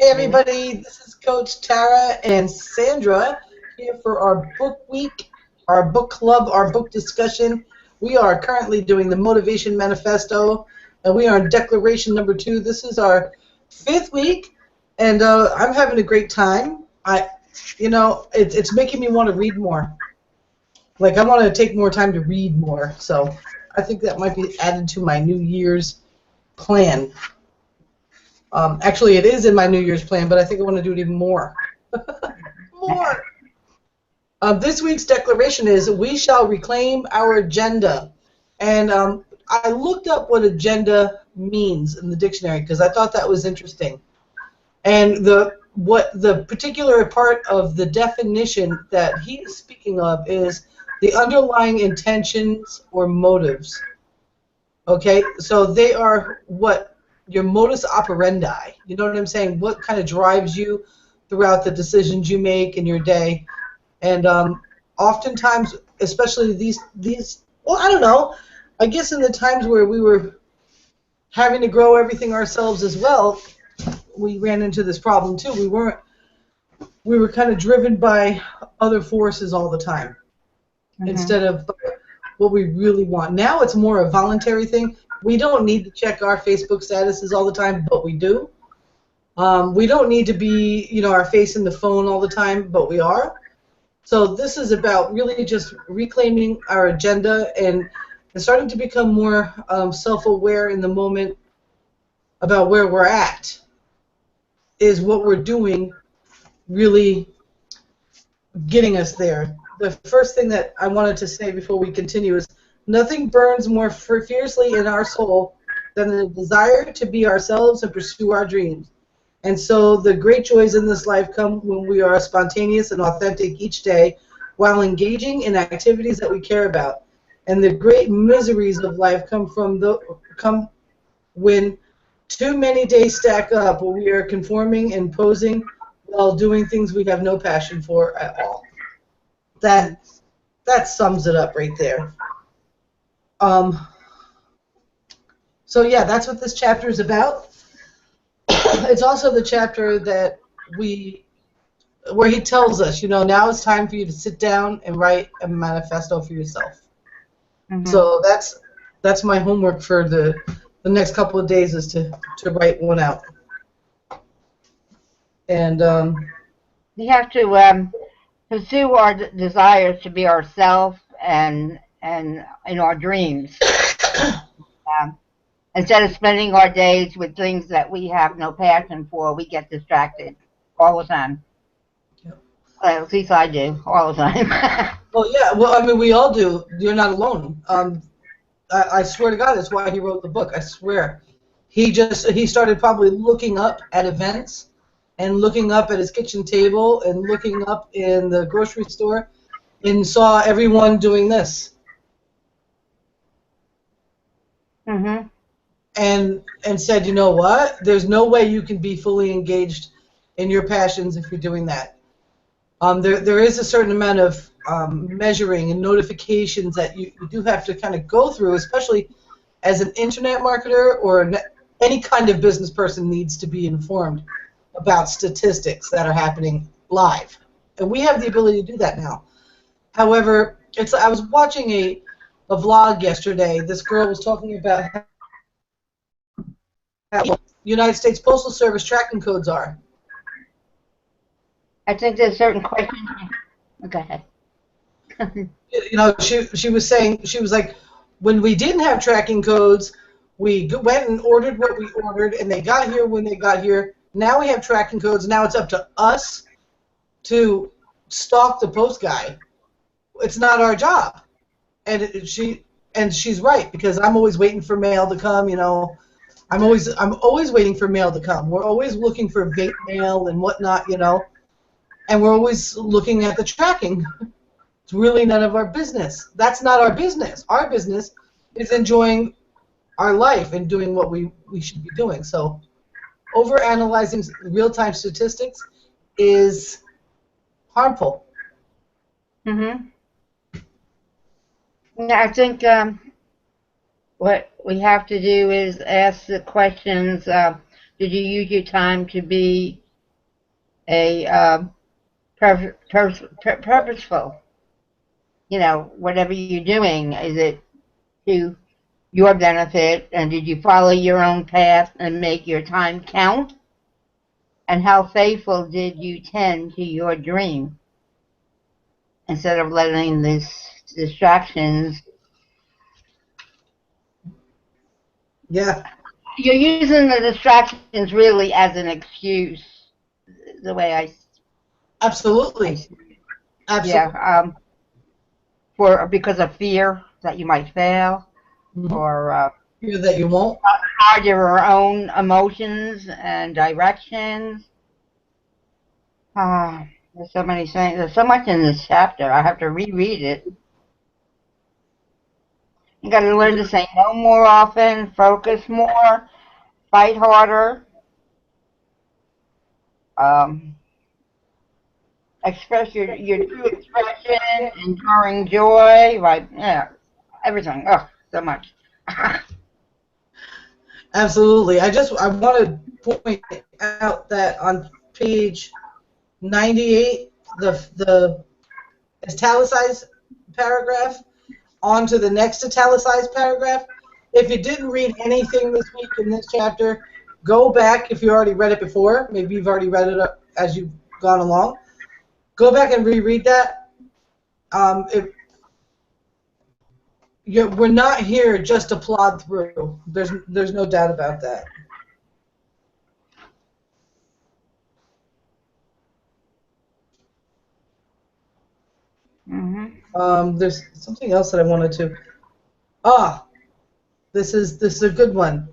Hey everybody, this is Coach Tara and Sandra here for our book week, our book club, our book discussion. We are currently doing the Motivation Manifesto, and we are on declaration number 2. This is our 5th week, and I'm having a great time. It's making me want to read more. Like, I want to take more time to read more, so I think that might be added to my New Year's plan. Actually, it is in my New Year's plan, but I think I want to do it even more. More! This week's declaration is, we shall reclaim our agenda. And I looked up what agenda means in the dictionary because I thought that was interesting. And the particular part of the definition that he is speaking of is the underlying intentions or motives. Okay, so they are what? Your modus operandi. You know what I'm saying? What kind of drives you throughout the decisions you make in your day. And oftentimes, especially these, well, I don't know, I guess in the times where we were having to grow everything ourselves as well, we ran into this problem too. We were kind of driven by other forces all the time instead of what we really want. Now it's more a voluntary thing. We don't need to check our Facebook statuses all the time, but we do. We don't need to be, our face in the phone all the time, but we are. So this is about really just reclaiming our agenda and starting to become more self-aware in the moment about where we're at. Is what we're doing really getting us there? The first thing that I wanted to say before we continue is, nothing burns more fiercely in our soul than the desire to be ourselves and pursue our dreams. And so the great joys in this life come when we are spontaneous and authentic each day while engaging in activities that we care about. And the great miseries of life come when too many days stack up where we are conforming and posing while doing things we have no passion for at all. That sums it up right there. So yeah, that's what this chapter is about. It's also the chapter that where he tells us, now it's time for you to sit down and write a manifesto for yourself. So that's my homework for the next couple of days, is to write one out. And we have to pursue our desires to be ourselves and in our dreams. Instead of spending our days with things that we have no passion for, we get distracted all the time. Yep. At least I do, all the time. Well, yeah. Well, I mean, we all do. You're not alone. I swear to God, that's why he wrote the book. I swear. He started probably looking up at events and looking up at his kitchen table and looking up in the grocery store and saw everyone doing this. And said, you know what? There's no way you can be fully engaged in your passions if you're doing that. There is a certain amount of measuring and notifications that you do have to kind of go through, especially as an internet marketer or any kind of business person needs to be informed about statistics that are happening live. And we have the ability to do that now. However, I was watching a vlog yesterday. This girl was talking about how United States Postal Service tracking codes are. I think there's certain questions. Go ahead. She was saying, she was like, when we didn't have tracking codes, we went and ordered what we ordered, and they got here when they got here. Now we have tracking codes. Now it's up to us to stalk the post guy. It's not our job. And she's right, because I'm always waiting for mail to come. I'm always waiting for mail to come. We're always looking for vape mail and whatnot, and we're always looking at the tracking. It's really none of our business. That's not our business. Our business is enjoying our life and doing what we should be doing. So overanalyzing real-time statistics is harmful. Yeah, I think what we have to do is ask the questions, did you use your time to be a purposeful. You know, whatever you're doing, is it to your benefit, and did you follow your own path and make your time count? And how faithful did you tend to your dream instead of letting these distractions? Yeah, You're using the distractions really as an excuse, the way I absolutely. Absolutely. yeah, for because of fear that you might fail, Mm-hmm. or Fear that you won't. hide your own emotions and directions. There's so many things. There's so much in this chapter. I have to reread it. You got to learn to say no more often, focus more, fight harder, um, express your true expression, enduring joy, right? Yeah, everything. Oh, so much. Absolutely. I want to point out that on page 98, the italicized paragraph onto the next italicized paragraph. If you didn't read anything this week in this chapter, go back if you already read it before. Maybe you've already read it as you've gone along. Go back and reread that. We're not here just to plod through. There's no doubt about that. There's something else that I wanted to. This is a good one.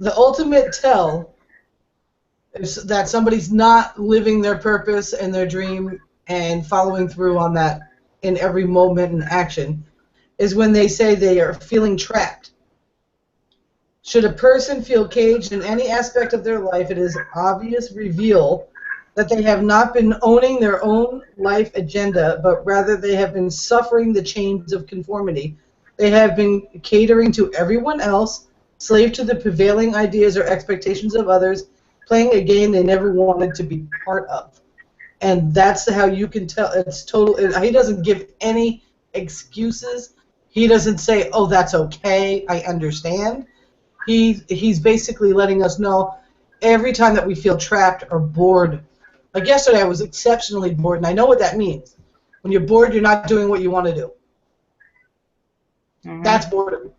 The ultimate tell is that somebody's not living their purpose and their dream and following through on that in every moment and action is when they say they are feeling trapped. Should a person feel caged in any aspect of their life, it is obvious reveal that they have not been owning their own life agenda, but rather they have been suffering the chains of conformity. They have been catering to everyone else, slave to the prevailing ideas or expectations of others, playing a game they never wanted to be part of. And that's how you can tell. It's total. He doesn't give any excuses. He doesn't say, "Oh, that's okay. I understand." He's basically letting us know every time that we feel trapped or bored. Like yesterday, I was exceptionally bored, and I know what that means. When you're bored, you're not doing what you want to do. That's boredom.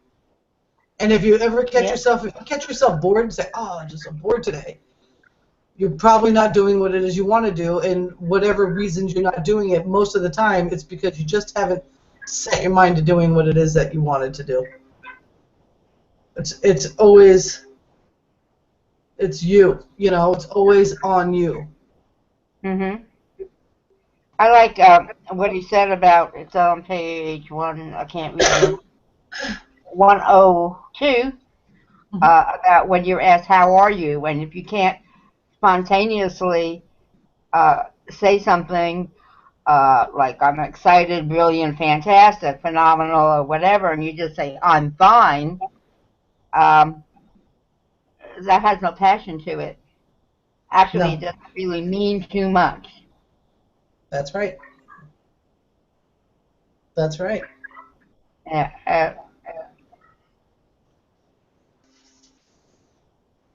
And if you ever catch yourself bored and say, "Oh, I'm just so bored today," you're probably not doing what it is you want to do, and whatever reasons you're not doing it, most of the time it's because you just haven't set your mind to doing what it is that you wanted to do. It's always you. It's always on you. I like what he said about, it's on page one, I can't read it, 102, about when you're asked, how are you? And if you can't spontaneously say something like, I'm excited, brilliant, fantastic, phenomenal, or whatever, and you just say, I'm fine, that has no passion to it. Actually, it doesn't really mean too much. That's right. That's right. Yeah.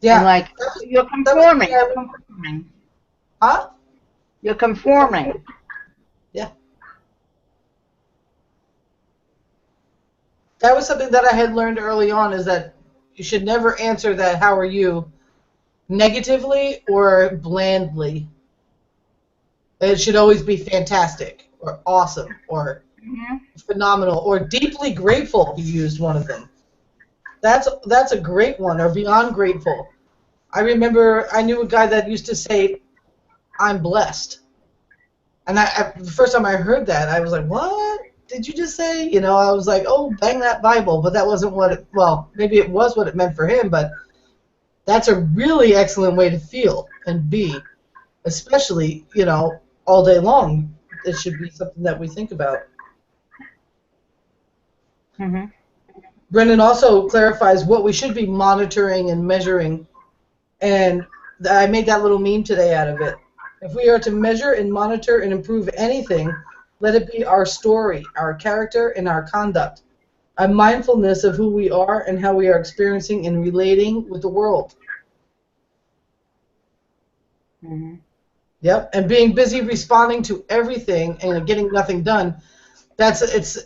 Yeah. And like, you're conforming. Huh? You're conforming. Yeah. That was something that I had learned early on, is that you should never answer that "how are you" negatively or blandly. It should always be fantastic or awesome or phenomenal or deeply grateful. You used one of them. That's a great one, or beyond grateful. I remember I knew a guy that used to say, "I'm blessed," and the first time I heard that, I was like, "What did you just say?" I was like, "Oh, bang that Bible," but that wasn't what it. Well, maybe it was what it meant for him, but that's a really excellent way to feel and be, especially all day long. It should be something that we think about. Brendan also clarifies what we should be monitoring and measuring, and I made that little meme today out of it. If we are to measure and monitor and improve anything, let it be our story, our character, and our conduct. A mindfulness of who we are and how we are experiencing and relating with the world. Mm-hmm. Yep, and being busy responding to everything and getting nothing done. It's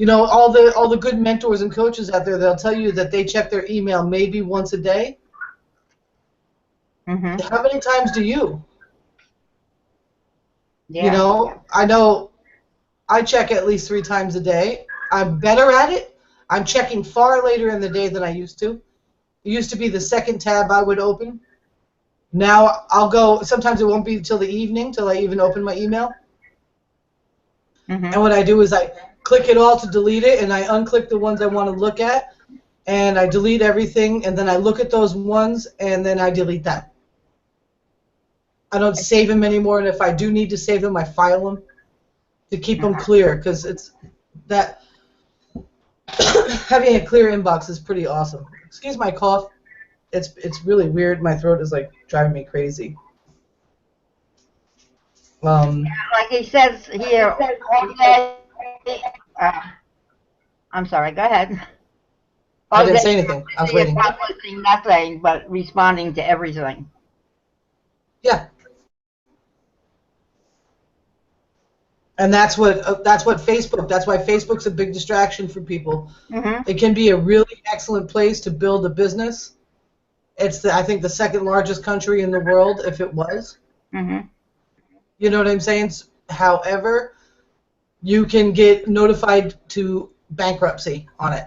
all the good mentors and coaches out there, they'll tell you that they check their email maybe once a day. Mm-hmm. How many times do you? Yeah. I know I check at least 3 times a day. I'm better at it. I'm checking far later in the day than I used to. It used to be the second tab I would open. Now I'll go, sometimes it won't be until the evening till I even open my email. Mm-hmm. And what I do is I click it all to delete it, and I unclick the ones I want to look at, and I delete everything, and then I look at those ones, and then I delete them. I don't save them anymore, and if I do need to save them, I file them to keep them clear, because it's that having a clear inbox is pretty awesome. Excuse my cough. It's really weird. My throat is like driving me crazy. Like he says here, all day. I'm sorry. Go ahead. I didn't say anything. I was waiting. Accomplishing nothing but responding to everything. Yeah. And that's what Facebook. That's why Facebook's a big distraction for people. Mm-hmm. It can be a really excellent place to build a business. It's I think the second largest country in the world, if it was. Mm-hmm. You know what I'm saying? However, you can get notified to bankruptcy on it.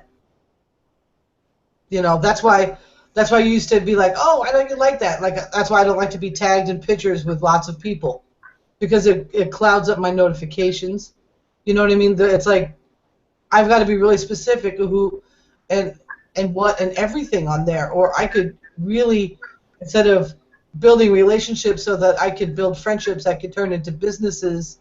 That's why you used to be like, oh, I don't like that. Like that's why I don't like to be tagged in pictures with lots of people, because it clouds up my notifications. You know what I mean? It's like I've got to be really specific of who and what and everything on there, or I could really, instead of building relationships so that I could build friendships that could turn into businesses,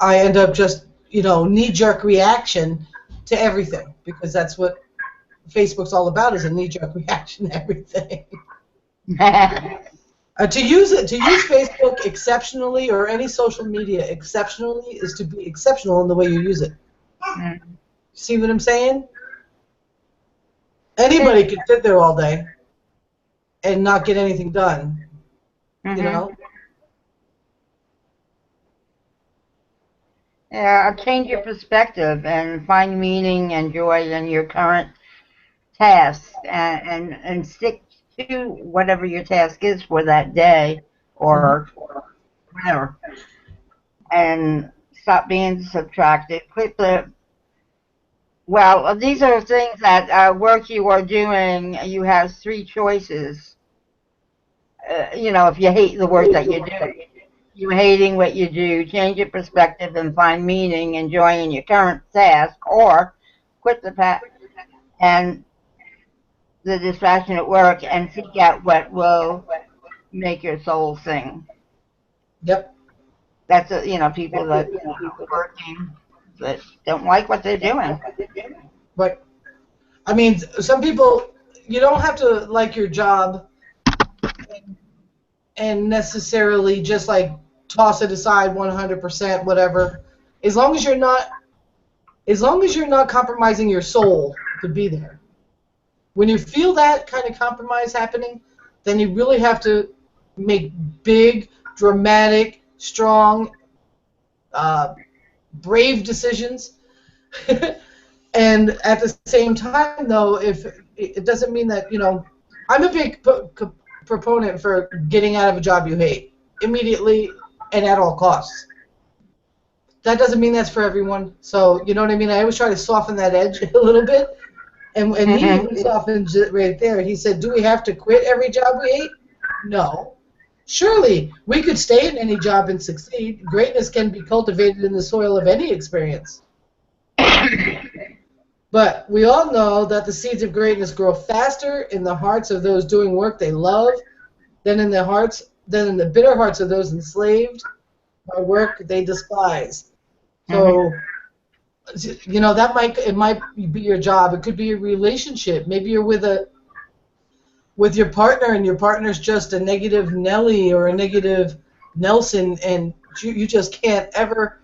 I end up just, knee-jerk reaction to everything, because that's what Facebook's all about, is a knee-jerk reaction to everything. To use Facebook exceptionally, or any social media exceptionally, is to be exceptional in the way you use it. See what I'm saying? Anybody could sit there all day and not get anything done. Mm-hmm. Yeah, change your perspective and find meaning and joy in your current task, and stick to whatever your task is for that day or whatever. And stop being subtracted. Well, these are things that work you are doing. You have 3 choices. If you hate the work that you do, you hating what you do, change your perspective and find meaning, and joy in your current task, or quit the path and the distraction at work and seek out what will make your soul sing. Yep. That's people that are working that don't like what they're doing. Right. I mean, some people, you don't have to like your job and necessarily just like toss it aside 100%, whatever. As long as you're not compromising your soul to be there. When you feel that kind of compromise happening, then you really have to make big, dramatic, strong, brave decisions. And at the same time, though, if it doesn't mean that, I'm a big proponent for getting out of a job you hate immediately and at all costs. That doesn't mean that's for everyone. So, you know what I mean? I always try to soften that edge a little bit. And he even softened it right there. He said, do we have to quit every job we hate? No. Surely, we could stay in any job and succeed. Greatness can be cultivated in the soil of any experience. But we all know that the seeds of greatness grow faster in the hearts of those doing work they love than in the bitter hearts of those enslaved by work they despise. So You know, it might be your job. It could be a relationship. Maybe you're with your partner, and your partner's just a negative Nelly or a negative Nelson, and you just can't ever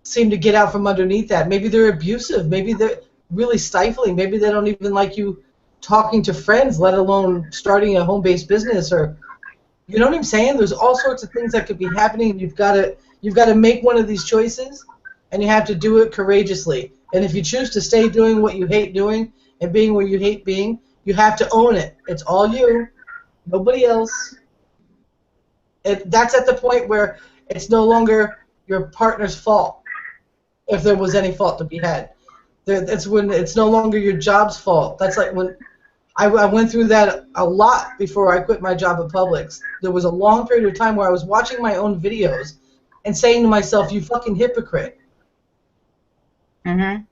seem to get out from underneath that. Maybe they're abusive. Maybe they're really stifling. Maybe they don't even like you talking to friends, let alone starting a home-based business. Or, you know what I'm saying? There's all sorts of things that could be happening, and you've got to make one of these choices, and you have to do it courageously. And if you choose to stay doing what you hate doing and being where you hate being, you have to own it. It's all you, nobody else. That's at the point where it's no longer your partner's fault, if there was any fault to be had. That's when it's no longer your job's fault. That's like when I went through that a lot before I quit my job at Publix. There was a long period of time where I was watching my own videos and saying to myself, "You fucking hypocrite. Mm-hmm.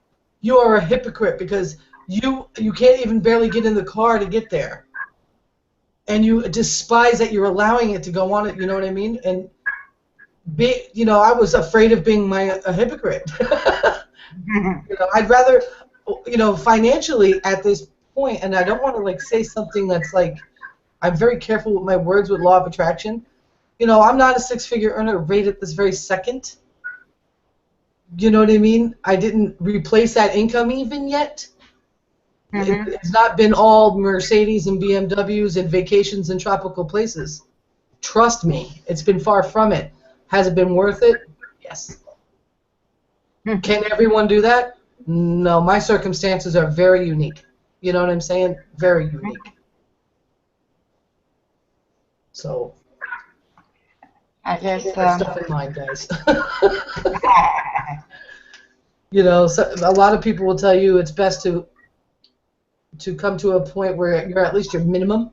You are a hypocrite because you can't even barely get in the car to get there, and you despise that you're allowing it to go on." You know what I mean? And I was afraid of being a hypocrite. I'd rather, financially at this point, and I don't want to like say something that's like, I'm very careful with my words with law of attraction. I'm not a six-figure earner right at this very second. You know what I mean? I didn't replace that income even yet. Mm-hmm. It's not been all Mercedes and BMWs and vacations in tropical places. Trust me, it's been far from it. Has it been worth it? Yes. Can everyone do that? No, my circumstances are very unique. You know what I'm saying? Very unique. So, I just keep that stuff in mind, guys. A lot of people will tell you it's best to come to a point where you're at least your minimum.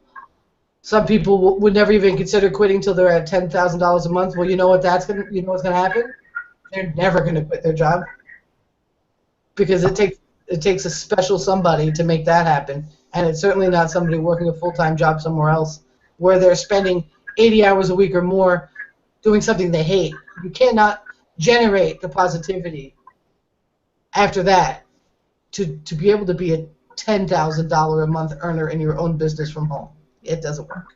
Some people would never even consider quitting until they're at $10,000 a month. Well, you know what's gonna happen? They're never gonna quit their job, because it takes a special somebody to make that happen, and it's certainly not somebody working a full-time job somewhere else where they're spending 80 hours a week or more doing something they hate. You cannot generate the positivity after that to be able to be a $10,000 a month earner in your own business from home. It doesn't work.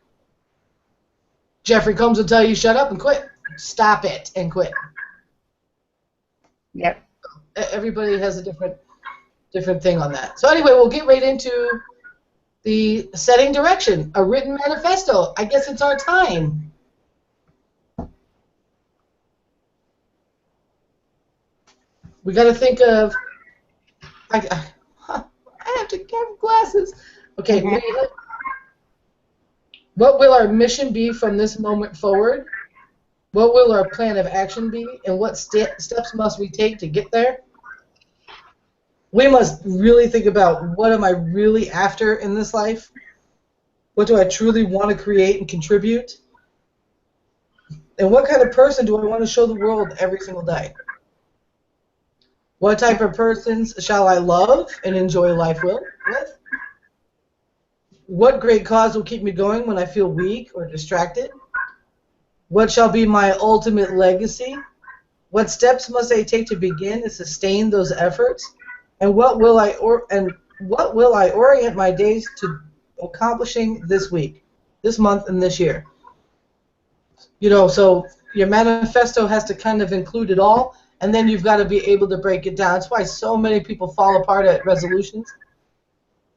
Jeffrey Combs will tell you, shut up and quit. Stop it and quit. Yep. Everybody has a different thing on that. So anyway, we'll get right into the setting direction, a written manifesto. I guess it's our time. We got to think of. I have to have glasses. Okay. Mm-hmm. What will our mission be from this moment forward? What will our plan of action be? And what steps must we take to get there? We must really think about, what am I really after in this life? What do I truly want to create and contribute? And what kind of person do I want to show the world every single day? What type of persons shall I love and enjoy life with? What great cause will keep me going when I feel weak or distracted? What shall be my ultimate legacy? What steps must I take to begin and sustain those efforts? And what will I orient my days to accomplishing this week, this month, and this year? So your manifesto has to kind of include it all, and then you've got to be able to break it down. That's why so many people fall apart at resolutions.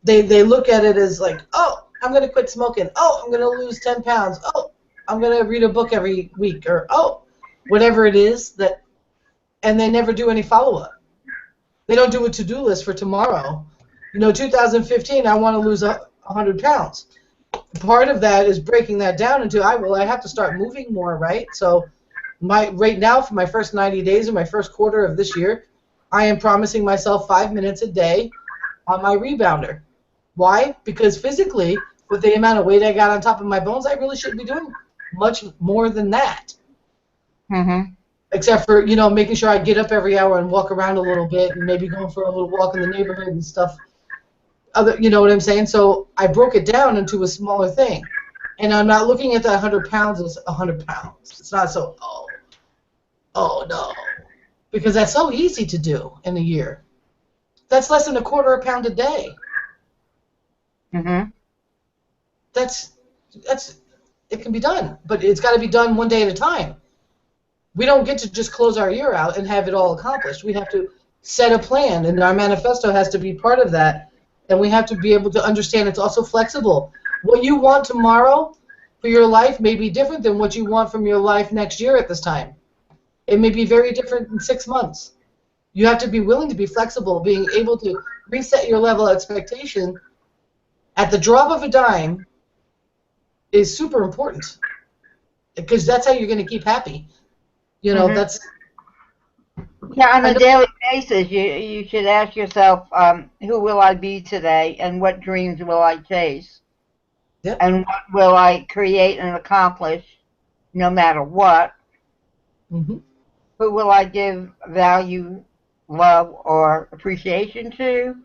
They look at it as like, oh, I'm going to quit smoking. Oh, I'm going to lose 10 pounds. Oh, I'm going to read a book every week. Or, oh, whatever it is, and they never do any follow-up. They don't do a to-do list for tomorrow. 2015, I want to lose 100 pounds. Part of that is breaking that down into, I have to start moving more, right? So right now, for my first 90 days of my first quarter of this year, I am promising myself 5 minutes a day on my rebounder. Why? Because physically, with the amount of weight I got on top of my bones, I really shouldn't be doing much more than that. Mm-hmm. Except for, making sure I get up every hour and walk around a little bit, and maybe going for a little walk in the neighborhood and stuff. You know what I'm saying? So I broke it down into a smaller thing. And I'm not looking at that 100 pounds as 100 pounds. It's not so, oh no. Because that's so easy to do in a year. That's less than a quarter a pound a day. Mhm. That's it can be done, but it's got to be done one day at a time. We don't get to just close our year out and have it all accomplished. We have to set a plan, and our manifesto has to be part of that. And we have to be able to understand it's also flexible. What you want tomorrow for your life may be different than what you want from your life next year at this time. It may be very different in 6 months. You have to be willing to be flexible, being able to reset your level of expectation at the drop of a dime is super important, because that's how you're going to keep happy. You know, Mhm. that's... Yeah, on I a know, daily basis, you should ask yourself, who will I be today, and what dreams will I chase, yep. and what will I create and accomplish, no matter what. Hmm. Who will I give value, love, or appreciation to?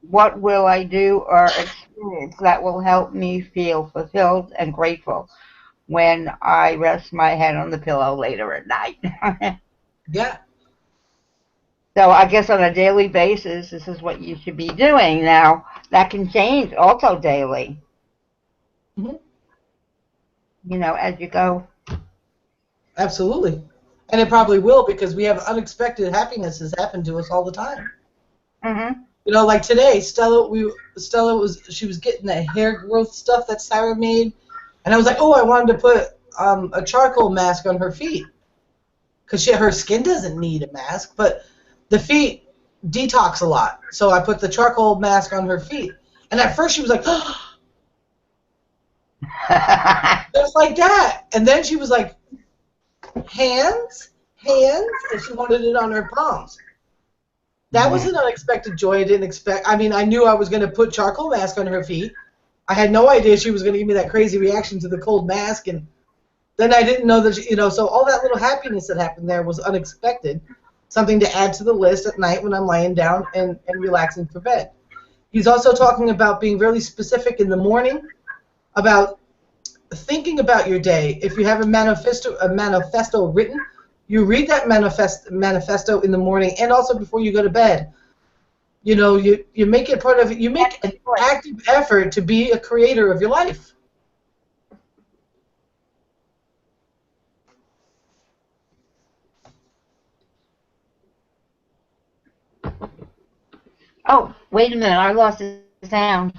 What will I do or experience that will help me feel fulfilled and grateful when I rest my head on the pillow later at night? Yeah. So I guess on a daily basis, this is what you should be doing. Now, that can change also daily, Hmm. as you go. Absolutely. And it probably will, because we have unexpected happinesses happen to us all the time. Mm-hmm. You know, like today, she was getting that hair growth stuff that Sarah made, and I was like, oh, I wanted to put a charcoal mask on her feet, because her skin doesn't need a mask, but the feet detox a lot. So I put the charcoal mask on her feet, and at first she was like, oh, just like that, and then she was like, hands, and she wanted it on her palms. That was an unexpected joy. I didn't expect. I mean, I knew I was going to put charcoal mask on her feet. I had no idea she was going to give me that crazy reaction to the cold mask, and then I didn't know that, so all that little happiness that happened there was unexpected, something to add to the list at night when I'm lying down and relaxing for bed. He's also talking about being really specific in the morning, about thinking about your day. If you have a manifesto written, you read that manifesto in the morning and also before you go to bed. You make it part of it. You make an active effort to be a creator of your life. Oh, wait a minute. I lost the sound.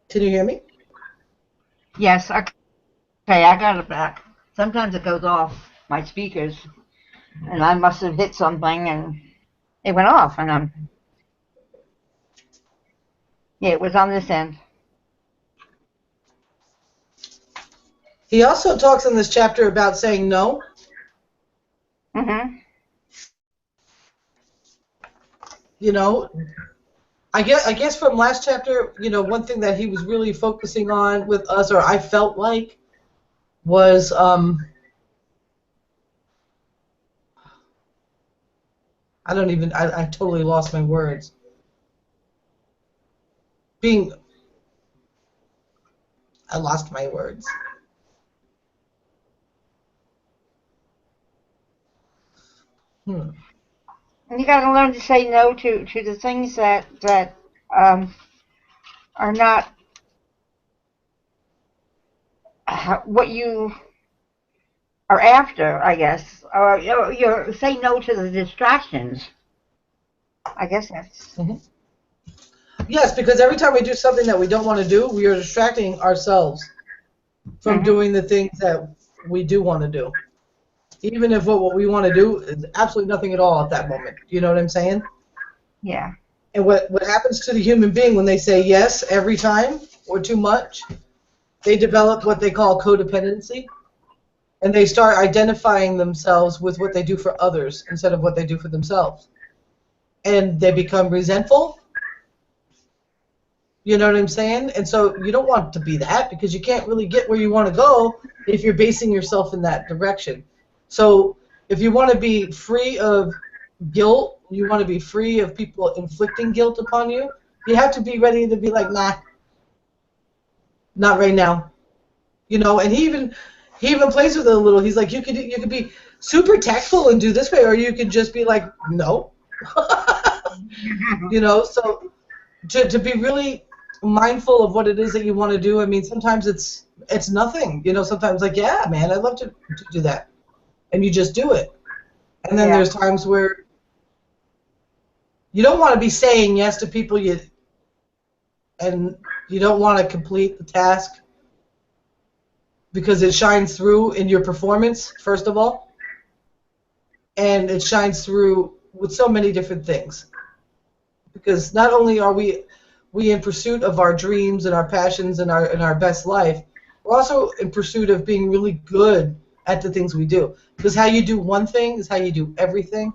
Can you hear me? Yes. Okay, I got it back. Sometimes it goes off my speakers, and I must have hit something, and it went off, and yeah, it was on this end. He also talks in this chapter about saying no. Mm-hmm. You know, I guess from last chapter, one thing that he was really focusing on with us, or I felt like, was I totally lost my words. I lost my words. Hmm. You got to learn to say no to the things that um, are not what you are after, I guess. Or you say no to the distractions. I guess that's. Hmm. Yes, because every time we do something that we don't want to do, we are distracting ourselves from Mm-hmm. doing the things that we do want to do. Even if what we want to do is absolutely nothing at all at that moment. You know what I'm saying? Yeah. And what happens to the human being when they say yes every time or too much, they develop what they call codependency, and they start identifying themselves with what they do for others instead of what they do for themselves. And they become resentful. You know what I'm saying? And so you don't want to be that, because you can't really get where you want to go if you're basing yourself in that direction. So if you want to be free of guilt, you want to be free of people inflicting guilt upon you, you have to be ready to be like, nah, not right now. And he even plays with it a little. He's like, you could be super tactful and do this way, or you could just be like, no. You know, so to be really mindful of what it is that you want to do. I mean, sometimes it's nothing. You know, sometimes like, yeah, man, I'd love to do that, and you just do it. And then there's times where you don't want to be saying yes to people and you don't want to complete the task because it shines through in your performance, first of all, and it shines through with so many different things. Because not only are we in pursuit of our dreams and our passions and our best life, we're also in pursuit of being really good at the things we do. Because how you do one thing is how you do everything.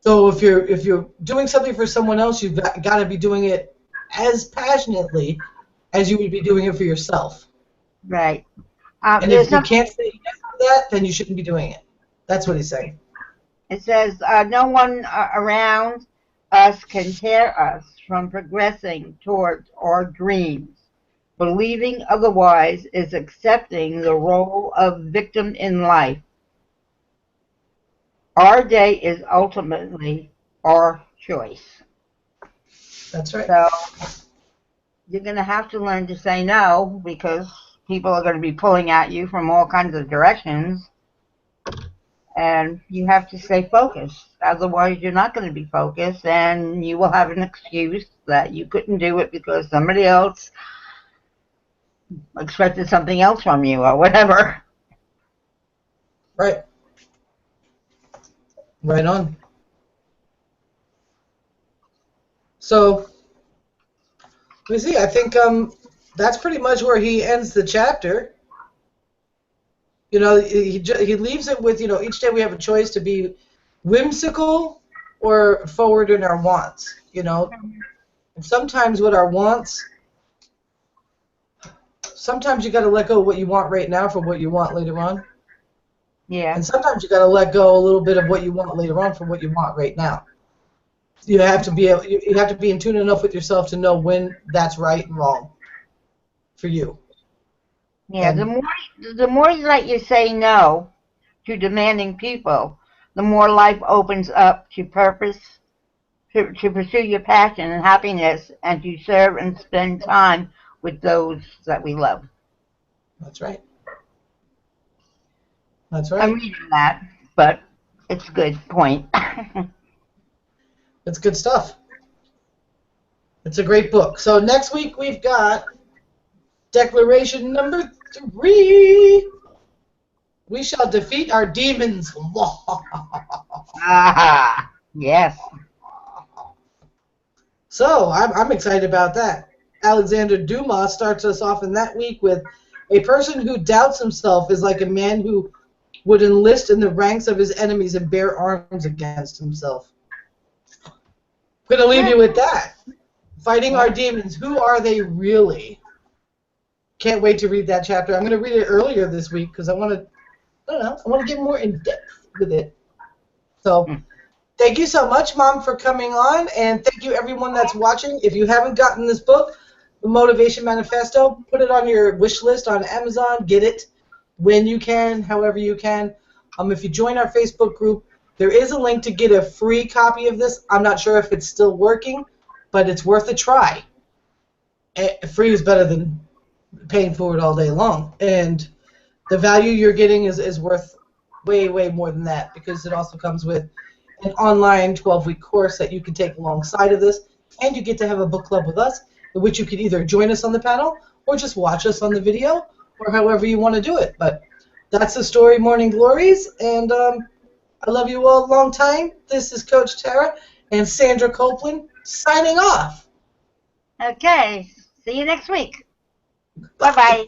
So if you're doing something for someone else, you've got to be doing it as passionately as you would be doing it for yourself. Right. And if you can't say yes to that, then you shouldn't be doing it. That's what he's saying. It says, no one around us can tear us from progressing towards our dreams. Believing otherwise is accepting the role of victim in life. Our day is ultimately our choice. That's right. So you're going to have to learn to say no, because people are going to be pulling at you from all kinds of directions. And you have to stay focused. Otherwise, you're not going to be focused, and you will have an excuse that you couldn't do it because somebody else expected something else from you or whatever. Right. Right on. So, let me see. I think that's pretty much where he ends the chapter. You know, he leaves it with, you know, each day we have a choice to be whimsical or forward in our wants, you know. And sometimes with our wants, sometimes you got to let go of what you want right now for what you want later on. Yeah. And sometimes you got to let go a little bit of what you want later on for what you want right now. You have to be in tune enough with yourself to know when that's right and wrong for you. Yeah, the more that you say no to demanding people, the more life opens up to purpose, to pursue your passion and happiness, and to serve and spend time with those that we love. That's right. That's right. I'm reading that, but it's a good point. It's good stuff. It's a great book. So next week we've got declaration number 3. We shall defeat our demons. Ah, yes. So I'm excited about that. Alexander Dumas starts us off in that week with a person who doubts himself is like a man who would enlist in the ranks of his enemies and bear arms against himself. I'm going to leave you with that. Fighting our demons. Who are they really? Can't wait to read that chapter. I'm going to read it earlier this week because I want to get more in depth with it. So, thank you so much, Mom, for coming on, and thank you everyone that's watching. If you haven't gotten this book, The Motivation Manifesto, put it on your wish list on Amazon. Get it when you can, however you can. If you join our Facebook group, there is a link to get a free copy of this. I'm not sure if it's still working, but it's worth a try. Free is better than paying for it all day long, and the value you're getting is worth way, way more than that, because it also comes with an online 12-week course that you can take alongside of this, and you get to have a book club with us, in which you could either join us on the panel or just watch us on the video, or however you want to do it. But that's the story, Morning Glories, and I love you all a long time. This is Coach Tara and Sandra Copeland signing off. Okay, see you next week. Bye-bye.